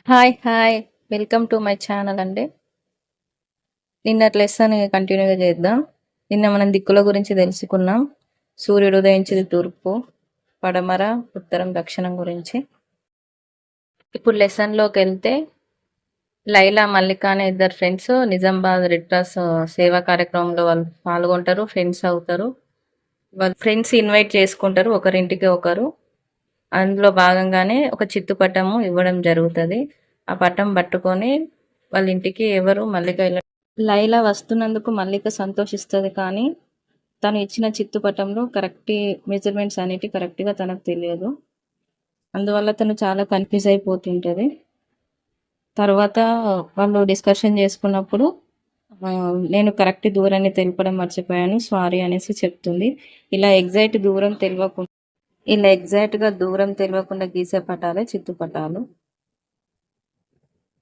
Hi. Welcome to my channel అండి. నిన్నటి lesson కంటిన్యూగా చేద్దాం. నిన్న మనం దిక్కుల గురించి తెలుసుకున్నాం. సూర్యుడు ఉదయించేది తూర్పు, పడమర, ఉత్తరం, దక్షిణం గురించి. ఇప్పుడు లెసన్లోకి వెళ్తే లైలా, మల్లిక అనే ఇద్దరు ఫ్రెండ్స్ నిజామాబాద్ రెడ్ క్రాస్ సేవా కార్యక్రమంలో వాళ్ళు పాల్గొంటారు, ఫ్రెండ్స్ అవుతారు. వాళ్ళు ఫ్రెండ్స్ ఇన్వైట్ చేసుకుంటారు ఒకరింటికి ఒకరు. అందులో భాగంగానే ఒక చిత్తు పటము ఇవ్వడం జరుగుతుంది. ఆ పటం పట్టుకొని వాళ్ళ ఇంటికి ఎవరు మల్లిక లైలా వస్తున్నందుకు మల్లిక సంతోషిస్తుంది, కానీ తను ఇచ్చిన చిత్తు పటంలో కరెక్ట్ మెజర్మెంట్స్ అనేవి కరెక్ట్గా తనకు తెలియదు. అందువల్ల తను చాలా కన్ఫ్యూజ్ అయిపోతుంటుంది. తర్వాత వాళ్ళు డిస్కషన్ చేసుకున్నప్పుడు నేను కరెక్ట్ దూరాన్ని తెలపడం మర్చిపోయాను, సారీ అనేసి చెప్తుంది. ఇలా ఎగ్జాక్ట్గా దూరం తెలియకుండా గీసే పటాలే చిత్తు పటాలు.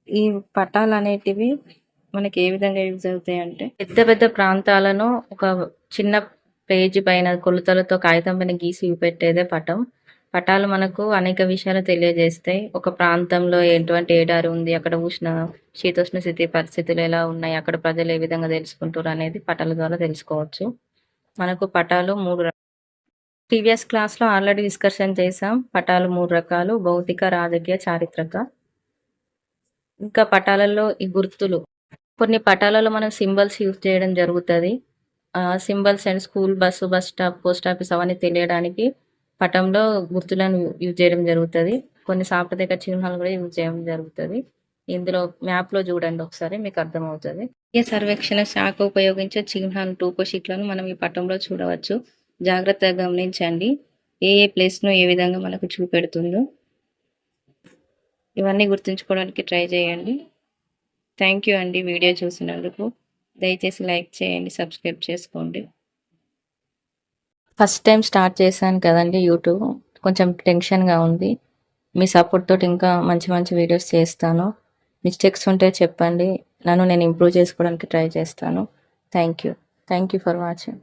ఈ పటాలు అనేటివి మనకి ఏ విధంగా యూజ్ అవుతాయి అంటే, పెద్ద పెద్ద ప్రాంతాలను ఒక చిన్న పేజీ పైన కొలతలతో కాగితం పైన గీసి పెట్టేదే పటం. పటాలు మనకు అనేక విషయాలు తెలియజేస్తాయి. ఒక ప్రాంతంలో ఎటువంటి ఏడారి ఉంది, అక్కడ శీతోష్ణ స్థితి పరిస్థితులు ఎలా ఉన్నాయి, అక్కడ ప్రజలు ఏ విధంగా తెలుసుకుంటారు అనేది పటాల ద్వారా తెలుసుకోవచ్చు. మనకు పటాలు ప్రీవియస్ క్లాస్లో ఆల్రెడీ డిస్కషన్ చేసాం. పటాలు 3 రకాలు: భౌతిక, రాజకీయ, చారిత్రక. ఇంకా పటాలలో ఈ గుర్తులు, కొన్ని పటాలలో మనం సింబల్స్ యూజ్ చేయడం జరుగుతుంది. Symbols and school, bus, bus stop, post office అవన్నీ తెలియడానికి పటంలో గుర్తులను యూజ్ చేయడం జరుగుతుంది. కొన్ని సాంప్రదాయక చిహ్నాలు కూడా యూజ్ చేయడం జరుగుతుంది. ఇందులో మ్యాప్లో చూడండి ఒకసారి, మీకు అర్థమవుతుంది. ఈ సర్వేక్షణ శాఖ ఉపయోగించే చిహ్నాలు, టూపో షీట్లను మనం ఈ పటంలో చూడవచ్చు. జాగ్రత్తగా గమనించండి ఏ ప్లేస్ను ఏ విధంగా మనకు చూపెడుతుందో. ఇవన్నీ గుర్తుంచుకోవడానికి ట్రై చేయండి. థ్యాంక్ యూ అండి వీడియో చూసినందుకు. దయచేసి లైక్ చేయండి, సబ్స్క్రైబ్ చేసుకోండి. ఫస్ట్ టైం స్టార్ట్ చేశాను కదండి యూట్యూబ్, కొంచెం టెన్షన్గా ఉంది. మీ సపోర్ట్ తోటి ఇంకా మంచి మంచి వీడియోస్ చేస్తాను. మిస్టేక్స్ ఉంటే చెప్పండి, నేను ఇంప్రూవ్ చేసుకోవడానికి ట్రై చేస్తాను. Thank you for watching.